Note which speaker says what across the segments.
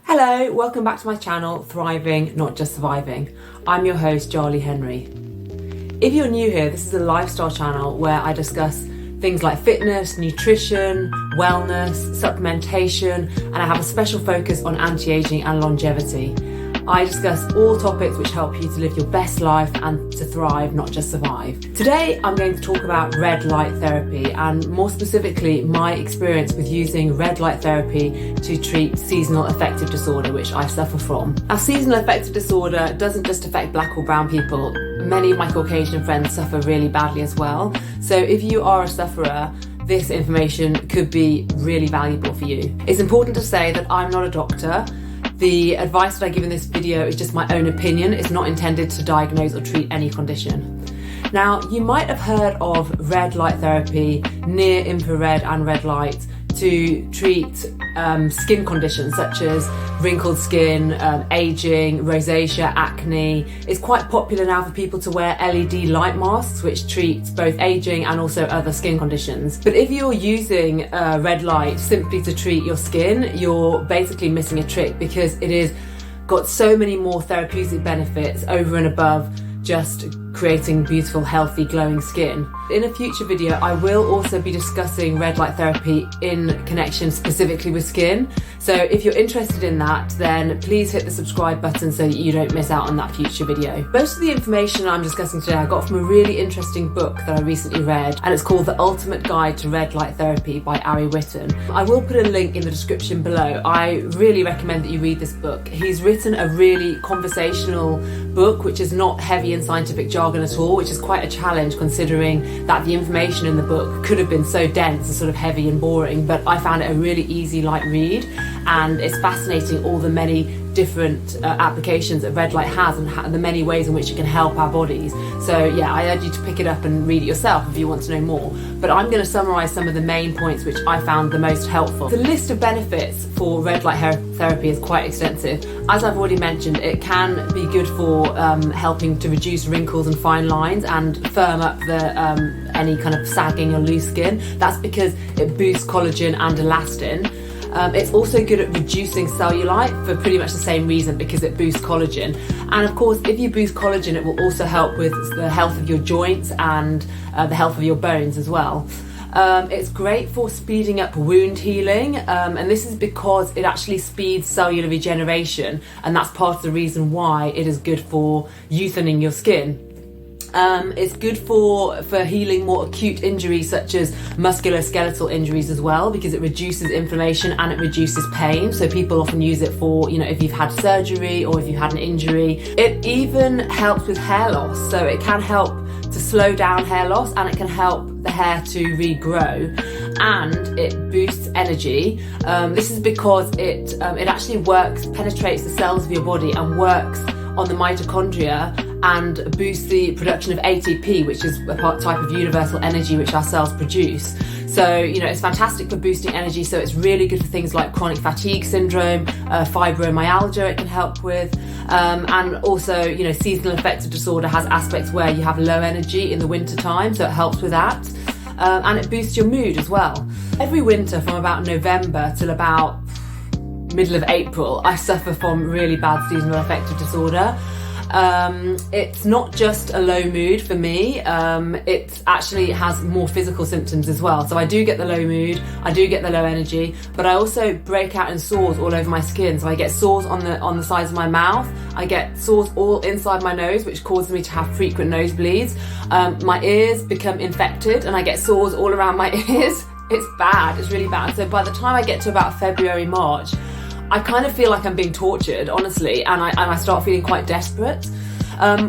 Speaker 1: Hello, welcome back to my channel, Thriving, Not Just Surviving. I'm your host, Charlie Henry. If you're new here, this is a lifestyle channel where I discuss things like fitness, nutrition, wellness, supplementation, and I have a special focus on anti-aging and longevity. I discuss all topics which help you to live your best life and to thrive, not just survive. Today, I'm going to talk about red light therapy and more specifically, my experience with using red light therapy to treat seasonal affective disorder, which I suffer from. Now, seasonal affective disorder doesn't just affect black or brown people. Many of my Caucasian friends suffer really badly as well. So if you are a sufferer, this information could be really valuable for you. It's important to say that I'm not a doctor. The advice that I give in this video is just my own opinion. It's not intended to diagnose or treat any condition. Now, you might have heard of red light therapy, near infrared and red light, to treat skin conditions such as wrinkled skin, aging, rosacea, acne. It's quite popular now for people to wear LED light masks, which treat both aging and also other skin conditions. But if you're using red light simply to treat your skin, you're basically missing a trick because it is got so many more therapeutic benefits over and above just creating beautiful, healthy, glowing skin. In a future video, I will also be discussing red light therapy in connection specifically with skin. So if you're interested in that, then please hit the subscribe button so that you don't miss out on that future video. Most of the information I'm discussing today I got from a really interesting book that I recently read, and it's called The Ultimate Guide to Red Light Therapy by Whitten. I will put a link in the description below. I really recommend that you read this book. He's written a really conversational book, which is not heavy in scientific jargon at all, which is quite a challenge considering that the information in the book could have been so dense and sort of heavy and boring, but I found it a really easy, light read, and it's fascinating all the many different applications that red light has and the many ways in which it can help our bodies. So yeah, I urge you to pick it up and read it yourself if you want to know more. But I'm going to summarise some of the main points which I found the most helpful. The list of benefits for red light hair therapy is quite extensive. As I've already mentioned, it can be good for helping to reduce wrinkles and fine lines and firm up the any kind of sagging or loose skin. That's because it boosts collagen and elastin. It's also good at reducing cellulite for pretty much the same reason, because it boosts collagen. And of course, if you boost collagen, it will also help with the health of your joints and the health of your bones as well. It's great for speeding up wound healing, and this is because it actually speeds cellular regeneration, and that's part of the reason why it is good for youthening your skin. It's good for healing more acute injuries such as musculoskeletal injuries as well, because it reduces inflammation and it reduces pain. So people often use it for, if you've had surgery or if you've had an injury. It even helps with hair loss. So it can help to slow down hair loss, and it can help the hair to regrow, and it boosts energy. This is because it actually penetrates the cells of your body and works on the mitochondria and boosts the production of ATP, which is a type of universal energy which our cells produce. So, it's fantastic for boosting energy. So it's really good for things like chronic fatigue syndrome, fibromyalgia it can help with. And also, seasonal affective disorder has aspects where you have low energy in the winter time. So it helps with that. And it boosts your mood as well. Every winter from about November till about middle of April, I suffer from really bad seasonal affective disorder. It's not just a low mood for me, it actually has more physical symptoms as well. So I do get the low mood, I do get the low energy, but I also break out in sores all over my skin. So I get sores on the sides of my mouth, I get sores all inside my nose, which causes me to have frequent nosebleeds. My ears become infected and I get sores all around my ears. It's bad, it's really bad. So by the time I get to about February, March, I kind of feel like I'm being tortured, honestly, and I start feeling quite desperate.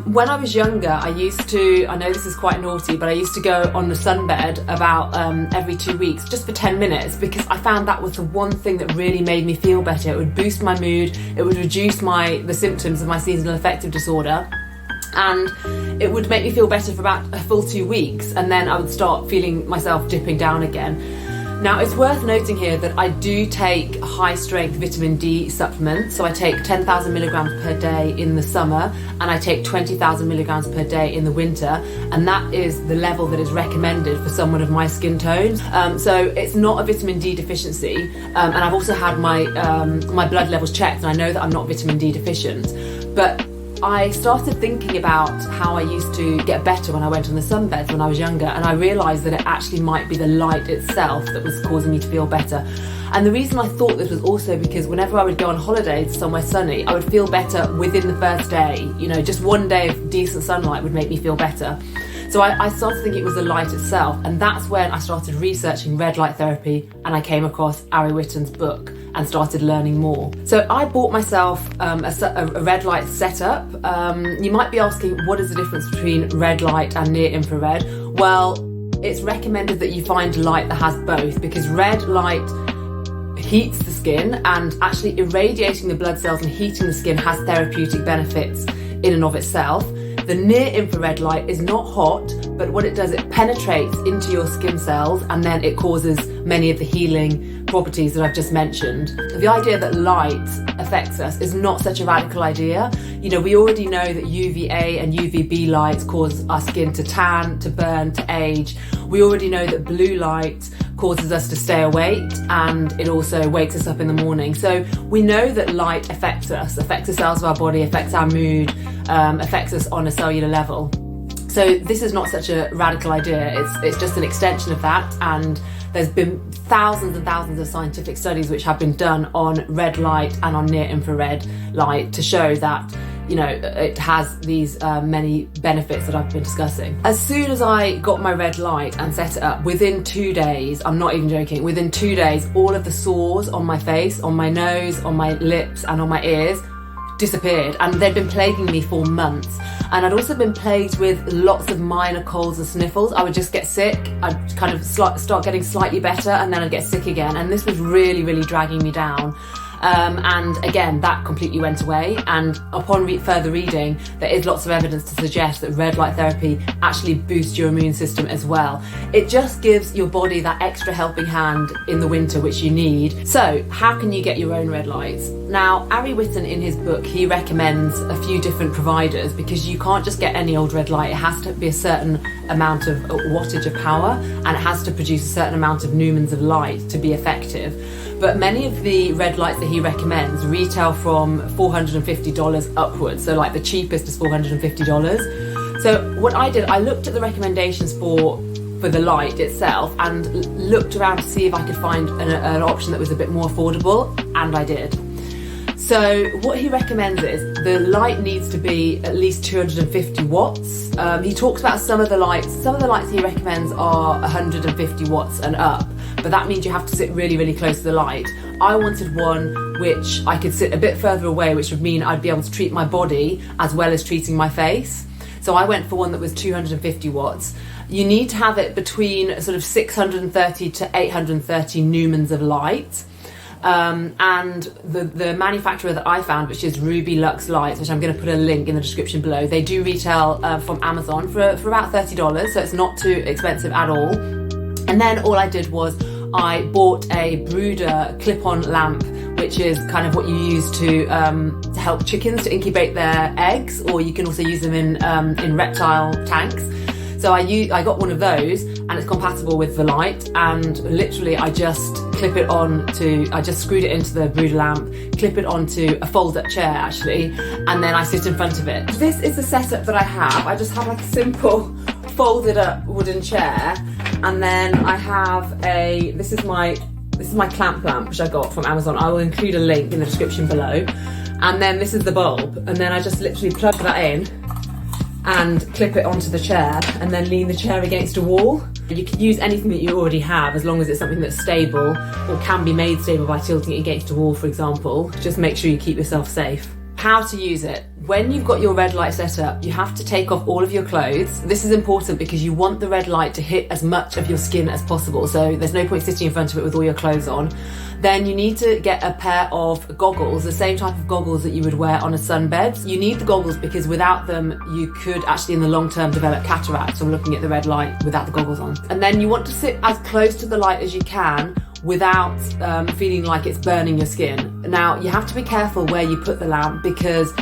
Speaker 1: When I was younger, I know this is quite naughty, but I used to go on the sunbed about every 2 weeks, just for 10 minutes, because I found that was the one thing that really made me feel better. It would boost my mood, it would reduce the symptoms of my seasonal affective disorder, and it would make me feel better for about a full 2 weeks, and then I would start feeling myself dipping down again. Now, it's worth noting here that I do take high strength vitamin D supplements. So I take 10,000 milligrams per day in the summer, and I take 20,000 milligrams per day in the winter. And that is the level that is recommended for someone of my skin tone. So it's not a vitamin D deficiency. And I've also had my blood levels checked, and I know that I'm not vitamin D deficient. But I started thinking about how I used to get better when I went on the sunbeds when I was younger, and I realised that it actually might be the light itself that was causing me to feel better. And the reason I thought this was also because whenever I would go on holiday to somewhere sunny, I would feel better within the first day. You know, just one day of decent sunlight would make me feel better. So I started thinking it was the light itself, and that's when I started researching red light therapy, and I came across Ari Whitten's book and started learning more. So I bought myself a red light setup. You might be asking, what is the difference between red light and near infrared? Well, it's recommended that you find light that has both, because red light heats the skin, and actually irradiating the blood cells and heating the skin has therapeutic benefits in and of itself. The near infrared light is not hot, but what it does, it penetrates into your skin cells, and then it causes many of the healing properties that I've just mentioned. The idea that light affects us is not such a radical idea. You know, we already know that UVA and UVB lights cause our skin to tan, to burn, to age. We already know that blue light causes us to stay awake, and it also wakes us up in the morning. So we know that light affects the cells of our body, affects our mood, affects us on a cellular level. So this is not such a radical idea. It's just an extension of that, and there's been thousands and thousands of scientific studies which have been done on red light and on near infrared light to show that, you know, it has these many benefits that I've been discussing. As soon as I got my red light and set it up, within 2 days, I'm not even joking, within 2 days, all of the sores on my face, on my nose, on my lips and on my ears disappeared, and they'd been plaguing me for months. And I'd also been plagued with lots of minor colds and sniffles. I would just get sick, I'd kind of start getting slightly better, and then I'd get sick again, and this was really, really dragging me down. And again, that completely went away, and upon further reading, there is lots of evidence to suggest that red light therapy actually boosts your immune system as well. It just gives your body that extra helping hand in the winter which you need. So how can you get your own red lights? Now, Ari Whitten, in his book, he recommends a few different providers, because you can't just get any old red light. It has to be a certain amount of wattage of power, and it has to produce a certain amount of lumens of light to be effective. But many of the red lights that he recommends retail from $450 upwards. So like the cheapest is $450. So what I did, I looked at the recommendations for the light itself and looked around to see if I could find an option that was a bit more affordable, and I did. So what he recommends is the light needs to be at least 250 watts. He talks about some of the lights he recommends are 150 watts and up, but that means you have to sit really, really close to the light. I wanted one which I could sit a bit further away, which would mean I'd be able to treat my body as well as treating my face. So I went for one that was 250 watts. You need to have it between sort of 630 to 830 lumens of light. And the manufacturer that I found, which is Ruby Lux Lights, which I'm going to put a link in the description below, they do retail from Amazon for about $30, so it's not too expensive at all. And then all I did was I bought a brooder clip-on lamp, which is kind of what you use to help chickens to incubate their eggs, or you can also use them in reptile tanks. So I got one of those, and it's compatible with the light, and literally I just screwed it into the brooder lamp, clip it onto a fold-up chair actually, and then I sit in front of it. This is the setup that I have. I just have like a simple folded up wooden chair, and then I have this is my clamp lamp, which I got from Amazon. I will include a link in the description below. And then this is the bulb, and then I just literally plug that in and clip it onto the chair, and then lean the chair against a wall. You can use anything that you already have, as long as it's something that's stable or can be made stable by tilting it against a wall, for example. Just make sure you keep yourself safe. How to use it. when you've got your red light set up, you have to take off all of your clothes. This is important because you want the red light to hit as much of your skin as possible. So there's no point sitting in front of it with all your clothes on. Then you need to get a pair of goggles, the same type of goggles that you would wear on a sunbed. You need the goggles because without them, you could actually in the long term develop cataracts from looking at the red light without the goggles on. And then you want to sit as close to the light as you can without feeling like it's burning your skin. Now, you have to be careful where you put the lamp because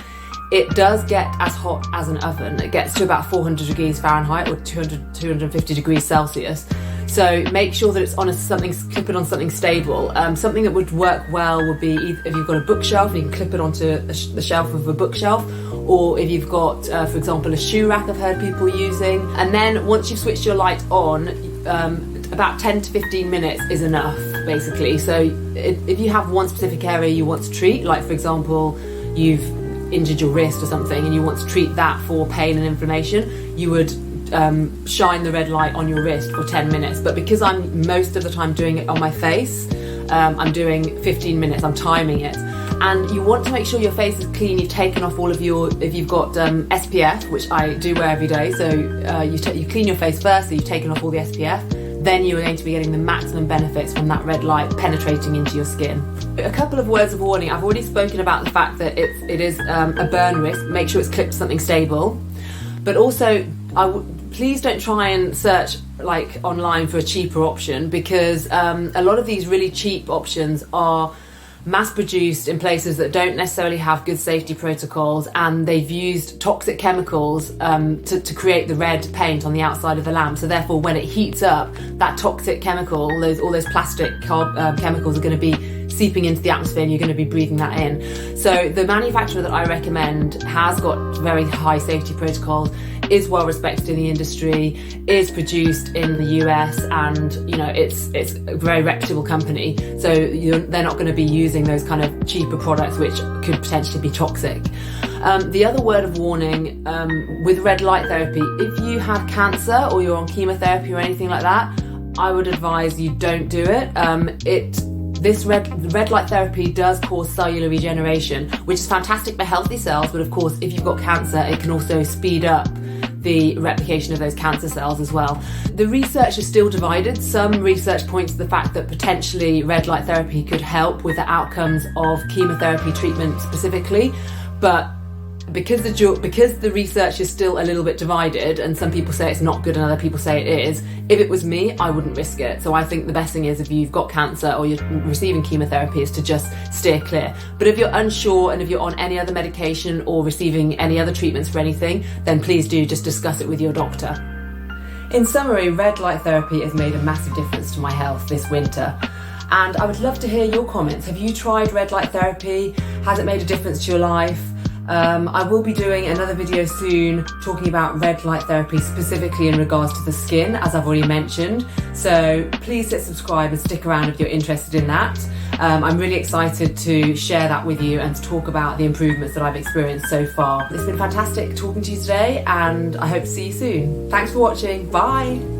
Speaker 1: it does get as hot as an oven. It gets to about 400 degrees Fahrenheit or 250 degrees Celsius. So make sure that it's on clip it on something stable. Something that would work well would be if you've got a bookshelf, you can clip it onto the shelf of a bookshelf, or if you've got, for example, a shoe rack I've heard people using. And then once you've switched your light on, about 10 to 15 minutes is enough, basically. So if you have one specific area you want to treat, like for example, you've injured your wrist or something and you want to treat that for pain and inflammation, you would shine the red light on your wrist for 10 minutes. But because I'm most of the time doing it on my face, I'm doing 15 minutes, I'm timing it. And you want to make sure your face is clean. You've taken off all of if you've got SPF, which I do wear every day, so you clean your face first, so you've taken off all the SPF. Then you are going to be getting the maximum benefits from that red light penetrating into your skin. A couple of words of warning. I've already spoken about the fact that it is a burn risk. Make sure it's clipped to something stable. But also, please don't try and search like online for a cheaper option, because a lot of these really cheap options are mass-produced in places that don't necessarily have good safety protocols, and they've used toxic chemicals to create the red paint on the outside of the lamp. So therefore, when it heats up, that toxic chemical, all those plastic chemicals are going to be seeping into the atmosphere, and you're going to be breathing that in. So the manufacturer that I recommend has got very high safety protocols, is well respected in the industry, is produced in the US, and it's a very reputable company. So they're not going to be using those kind of cheaper products which could potentially be toxic. The other word of warning with red light therapy, if you have cancer or you're on chemotherapy or anything like that, I would advise you don't do it. This red light therapy does cause cellular regeneration, which is fantastic for healthy cells, but of course, if you've got cancer, it can also speed up the replication of those cancer cells as well. The research is still divided. Some research points to the fact that potentially red light therapy could help with the outcomes of chemotherapy treatment specifically, but because the research is still a little bit divided, and some people say it's not good and other people say it is, if it was me, I wouldn't risk it. So I think the best thing is, if you've got cancer or you're receiving chemotherapy, is to just steer clear. But if you're unsure and if you're on any other medication or receiving any other treatments for anything, then please do just discuss it with your doctor. In summary, red light therapy has made a massive difference to my health this winter. And I would love to hear your comments. Have you tried red light therapy? Has it made a difference to your life? I will be doing another video soon talking about red light therapy specifically in regards to the skin, as I've already mentioned. So please hit subscribe and stick around if you're interested in that. I'm really excited to share that with you and to talk about the improvements that I've experienced so far. It's been fantastic talking to you today, and I hope to see you soon. Thanks for watching. Bye.